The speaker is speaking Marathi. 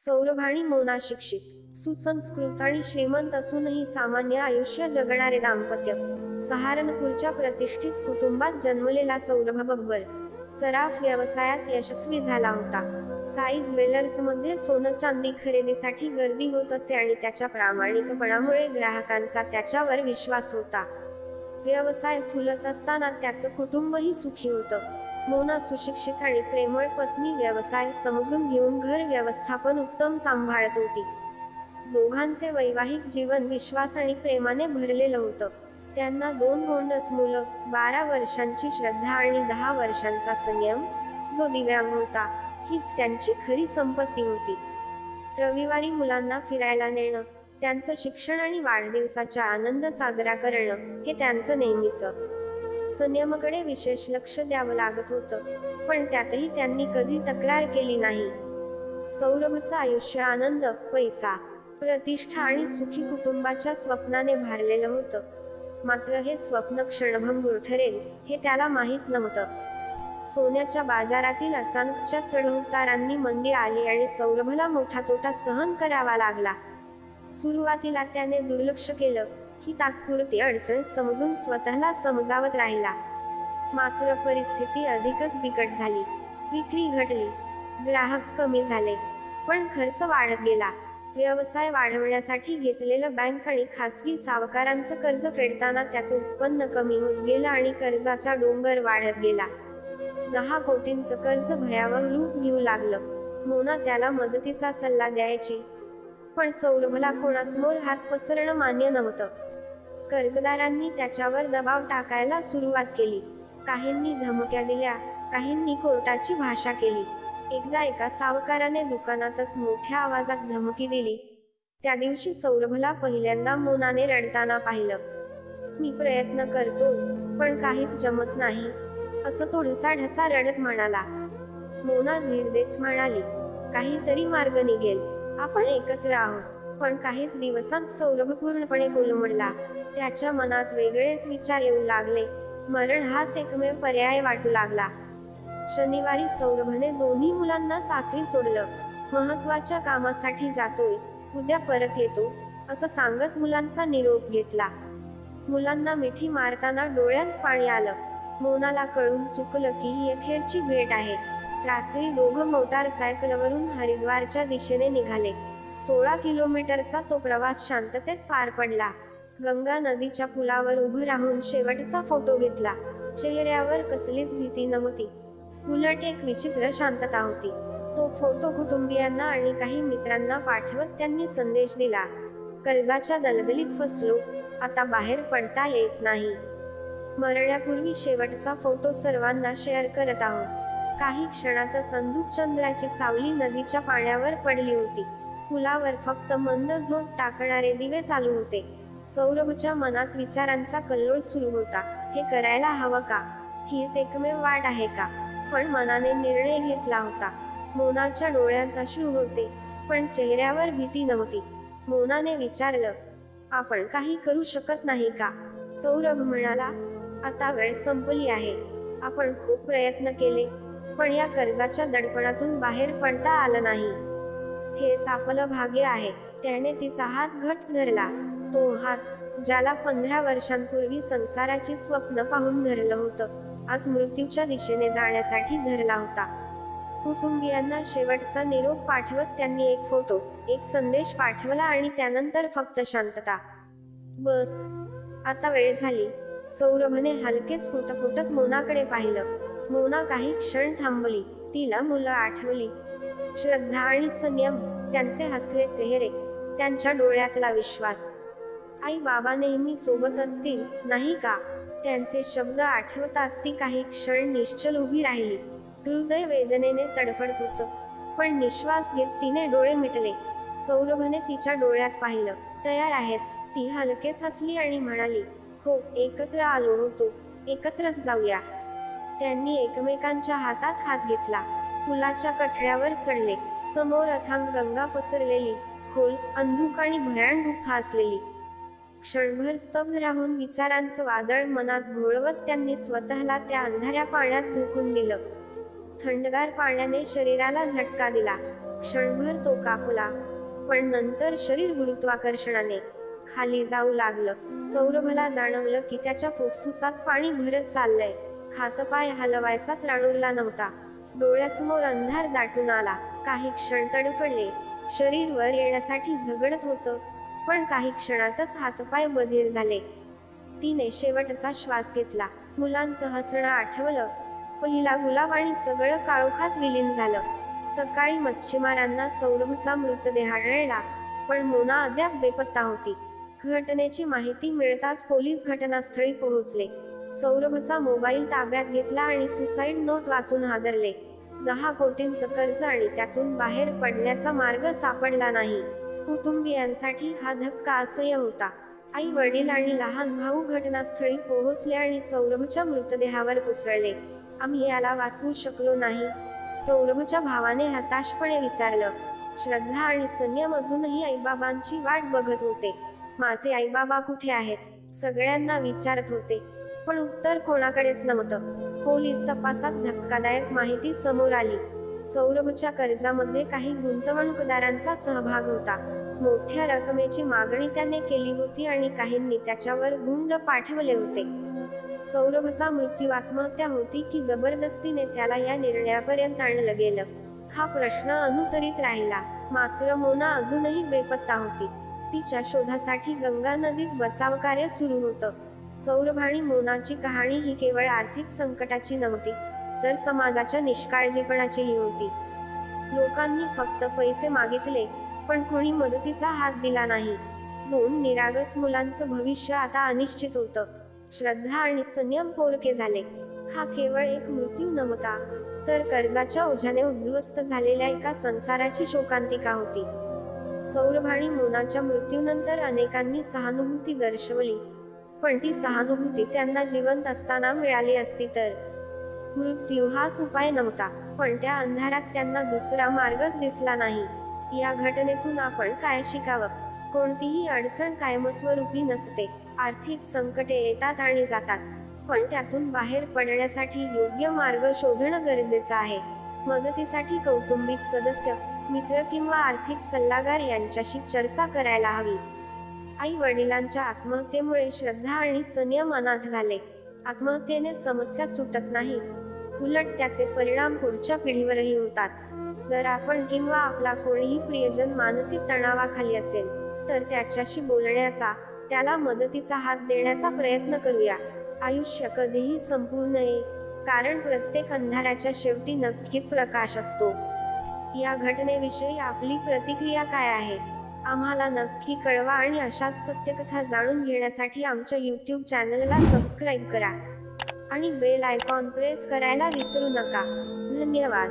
सौरभ आणि मोना शिक्षित, सुसंस्कृत आणि श्रीमंत असूनही सामान्य आयुष्य जगणारे दाम्पत्य. सहारनपूरच्या प्रतिष्ठित कुटुंबात जन्मलेला सौरभ बब्बर सराफ व्यवसायात यशस्वी झाला होता. साई ज्वेलर्समध्ये सोनं चांदी खरेदीसाठी गर्दी होत असे आणि त्याच्या प्रामाणिकपणामुळे ग्राहकांचा त्याच्यावर विश्वास होता. व्यवसाय फुलत असताना त्याचं कुटुंबही सुखी होतं. मोना सुशिक्षित आणि प्रेमळ पत्नी व्यवसाय समजून घेऊन घर व्यवस्थापन उत्तम सांभाळत होती. दोघांचे वैवाहिक जीवन विश्वास आणि प्रेमाने भरलेलं होतं. त्यांना 2 गोंडस मुलं, 12 वर्षांची श्रद्धा आणि 10 वर्षांचा संयम, जो दिव्यांग होता. हीच त्यांची खरी संपत्ती होती. रविवारी मुलांना फिरायला नेणं, त्यांचं शिक्षण आणि वाढदिवसाचा आनंद साजरा करणं हे त्यांचं नेहमीचं. संयमकडे विशेष लक्ष द्यावं लागत होतं, पण त्यातही त्यांनी कधी तक्रार केली नाही. सौरभचं आयुष्य आनंद, पैसा, प्रतिष्ठा आणि सुखी कुटुंबाच्या स्वप्नाने भारलेलं होतं. मात्र हे स्वप्न क्षणभंगूर ठरेल हे त्याला माहीत नव्हतं. सोन्याच्या बाजारातील अचानकच्या चढउतारांनी मंदी आली आणि सौरभला मोठा तोटा सहन करावा लागला. सुरुवातीला त्याने दुर्लक्ष केलं, ही तात्पुरती अडचण समजून स्वतःला समजावत राहिला. मात्र परिस्थिती अधिकच बिकट झाली. विक्री घटली, ग्राहक कमी झाले, पण खर्च वाढत गेला. व्यवसाय वाढवण्यासाठी घेतलेलं बँक आणि खासगी सावकारांचं कर्ज फेडताना त्याचं उत्पन्न कमी होत गेलं आणि कर्जाचा डोंगर वाढत गेला. 10 कोटींचं कर्ज भयावह रूप घेऊ लागलं. मोना त्याला मदतीचा सल्ला द्यायची, पण सौरभला कोणासमोर हात पसरणं मान्य नव्हतं. कर्जदारांनी त्याच्यावर दबाव टाकायला सुरुवात केली. काहींनी धमक्या दिल्या, काहींनी कोर्टाची भाषा केली. एकदा एका सावकाराने दुकानातच मोठ्या आवाजात धमकी दिली. त्या दिवशी सौरभला पहिल्यांदा मोनाने रडताना पाहिलं. "मी प्रयत्न करतो, पण काहीच जमत नाही," असं तो ढसाढसा रडत म्हणाला. मोना धीर देत म्हणाली, "काहीतरी मार्ग निघेल. आपण एकत्र आहोत." पण काहीच दिवसांत सौरभ पूर्णपणे कोलमडला. त्याच्या मनात वेगळेच विचार येऊ लागले. मरण हाच एकमेव पर्याय वाटू लागला. शनिवारी सौरभने दोन्ही मुलांना सासरी सोडलं. महत्वाच्या कामासाठी जातोय, उद्या परत येतो, असं सांगत मुलांचा निरोप घेतला. मुलांना मिठी मारताना डोळ्यात पाणी आलं. मोनाला कळून चुकलं की ही अखेरची भेट आहे. रात्री दोघं मोटारसायकलवरून हरिद्वारच्या दिशेने निघाले. 16 किलोमीटरचा तो प्रवास शांततेत पार पडला. गंगा नदीच्या पुलावर उभं राहून शेवटचा फोटो घेतला. चेहऱ्यावर कसलीच भीती नव्हती, उलट एक विचित्र शांतता होती. तो फोटो कुटुंबियांना आणि काही मित्रांना पाठवत त्यांनी संदेश दिला, कर्जाच्या दलदलीत फसलो, आता बाहेर पडता येत नाही. मरण्यापूर्वी शेवटचा फोटो सर्वांना शेअर करत आहोत. काही क्षणातच अंधुक चंद्राची सावली नदीच्या पाण्यावर पडली होती. पुलावर फक्त मंद झोत टाकणारे दिवे चालू होते. सौरभच्या मनात विचारांचा कल्लोळ सुरू होता. हे करायला हवं का? हीच एकमेव वाट आहे का? पण मनाने निर्णय घेतला होता. मोनाच्या डोळ्यात अश्रू होते, पण चेहऱ्यावर भीती नव्हती. मोनाने विचारलं, "आपण काही करू शकत नाही का?" सौरभ म्हणाला, "आता वेळ संपली आहे. आपण खूप प्रयत्न केले, पण या कर्जाच्या दडपणातून बाहेर पडता आलं नाही. हेच आपलं भाग्य आहे." त्याने तिचा हात घट्ट धरला. तो हात, ज्याला 15 वर्षांपूर्वी संसाराची स्वप्न पाहून धरलं होतं, आज मृत्यूच्या दिशेने जाण्यासाठी धरला होता. कुटुंबियांना शेवटचा निरोप पाठवत त्यांनी एक फोटो, एक संदेश पाठवला आणि त्यानंतर फक्त शांतता. "बस, आता वेळ झाली." सौरभने हलकेच पुटपुटत मोनाकडे पाहिलं. मोना काही क्षण थांबली. तिला मुलं आठवली, श्रद्धा आणि संयम, त्यांचे हसरे चेहरे, त्यांच्या डोळ्यातला विश्वास. "आई बाबा नेहमी सोबत असतील, नाही का?" त्यांचे शब्द आठवताच ती काही क्षण निश्चल उभी राहिली. हृदय वेदनेने तडफडत होतं, पण निश्वास घेत तिने डोळे मिटले. सौरभने तिच्या डोळ्यात पाहिलं. "तयार आहेस?" ती हलकेच हसली आणि म्हणाली, "हो, एकत्र आलो होतो, एकत्रच जाऊया." त्यांनी एकमेकांच्या हातात हात घेतला. पुलाच्या कठड्यावर चढले. समोर अथांग गंगा पसरलेली, खोल, अंधुक आणि भयानक असलेली. क्षणभर स्तब्ध राहून विचारांचं वादळ मनात घोळवत त्यांनी स्वतःला त्या अंधाऱ्या पाण्यात झोकून दिलं. थंडगार पाण्याने शरीराला झटका दिला. क्षणभर तो कापला, पण नंतर शरीर गुरुत्वाकर्षणाने खाली जाऊ लागलं. सौरभला जाणवलं की त्याच्या फुफ्फुसात पाणी भरत चाललंय. हातपाय हलवायचा त्राण उरला नव्हता. डोळ्यासमोर अंधार दाटून आला. काही क्षण तडफडले. शरीर वर येण्यासाठी झगडत होतं, पण काही क्षणातच हातपाय बधीर झाले. तिने शेवटचा श्वास घेतला. मुलांचं हसणं आठवलं. पहिला गुलाब आणि सगळं काळोखात विलीन झालं. सकाळी मच्छीमारांना सौरभचा मृतदेह आढळला, पण मोना अद्याप बेपत्ता होती. घटनेची माहिती मिळताच पोलीस घटनास्थळी पोहोचले. सौरभचा मोबाईल ताब्यात घेतला आणि सुसाईड नोट वाचून हादरले. 10 कोटींचं कर्ज आणि त्यातून बाहेर पडण्याचा मार्ग सापडला नाही. कुटुंबियांसाठी हा धक्का असह्य होता. आई वडील आणि लहान भाऊ घटनास्थळी पोहोचले आणि सौरभच्या मृतदेहावर कोसळले. आम्ही याला वाचवू शकलो नाही, सौरभच्या भावाने हताशपणे विचारलं. श्रद्धा आणि संयम अजूनही आईबाबांची वाट बघत होते. माझे आईबाबा कुठे आहेत, सगळ्यांना विचारत होते, पण उत्तर कोणाकडेच नव्हतं. पोलीस तपासात धक्कादायक माहिती समोर आली. सौरभच्या कर्जामध्ये काही गुंतवणूकदारांचा सहभाग होता. मोठ्या रकमेची मागणी त्याने केली होती आणि काहींनी त्याच्यावर गुंड पाठवले होते. सौरभचा मृत्यू आत्महत्या होती की जबरदस्तीने त्याला या निर्णयापर्यंत आणलं गेलं, हा प्रश्न अनुत्तरित राहिला. मात्र मोना अजूनही बेपत्ता होती. तिच्या शोधासाठी गंगा नदीत बचाव कार्य सुरू होतं. सौरभ आणि मोनाची कहाणी ही केवळ आर्थिक संकटाची नव्हती, तर समाजाच्या निष्काळजीपणाचीही होती. लोकांनी फक्त पैसे मागितले, पण कोणी मदतीचा हात दिला नाही. 2 निरागस मुलांचं भविष्य आता अनिश्चित होतं. श्रद्धा आणि संयम पोरके झाले. हा केवळ एक मृत्यू नव्हता, तर कर्जाच्या ओझ्याने उद्ध्वस्त झालेल्या एका संसाराची शोकांतिका होती. सौरभ आणि मोनाच्या मृत्यूनंतर अनेकांनी सहानुभूती दर्शवली, पण ती सहानुभूती त्यांना जिवंत असताना मिळाली असती तर. मृत्यू हाच उपाय नव्हता, पण त्या अंधारात त्यांना दुसरा मार्गच दिसला नाही. या घटनेतून आपण काय शिकावं? कोणतीही अडचण कायमस्वरूपी नसते. आर्थिक संकटे येतात आणि जातात, पण त्यातून बाहेर पडण्यासाठी योग्य मार्ग शोधणं गरजेचं आहे. मदतीसाठी कौटुंबिक सदस्य, मित्र किंवा आर्थिक सल्लागार यांच्याशी चर्चा करायला हवी. आई वडिलांच्या आत्महत्येमुळे श्रद्धा आणि संयम अनाथ झाले. आत्महत्येने समस्या सुटत नाही, उलट त्याचे परिणाम पुढच्या पिढीवरही होतात. जर आपण किंवा आपला कोणीही प्रियजन मानसिक तणावाखाली असेल, तर त्याच्याशी बोलण्याचा, त्याला मदतीचा हात देण्याचा प्रयत्न करूया. आयुष्य कधीही संपू नये, कारण प्रत्येक अंधाराच्या शेवटी नक्कीच प्रकाश असतो. या घटनेविषयी आपली प्रतिक्रिया काय आहे, आम्हाला नक्की कळवा आणि अशाच सत्यकथा जाणून घेण्यासाठी आमच्या YouTube चॅनलला सबस्क्राईब करा आणि बेल आयकॉन प्रेस करायला विसरू नका. धन्यवाद.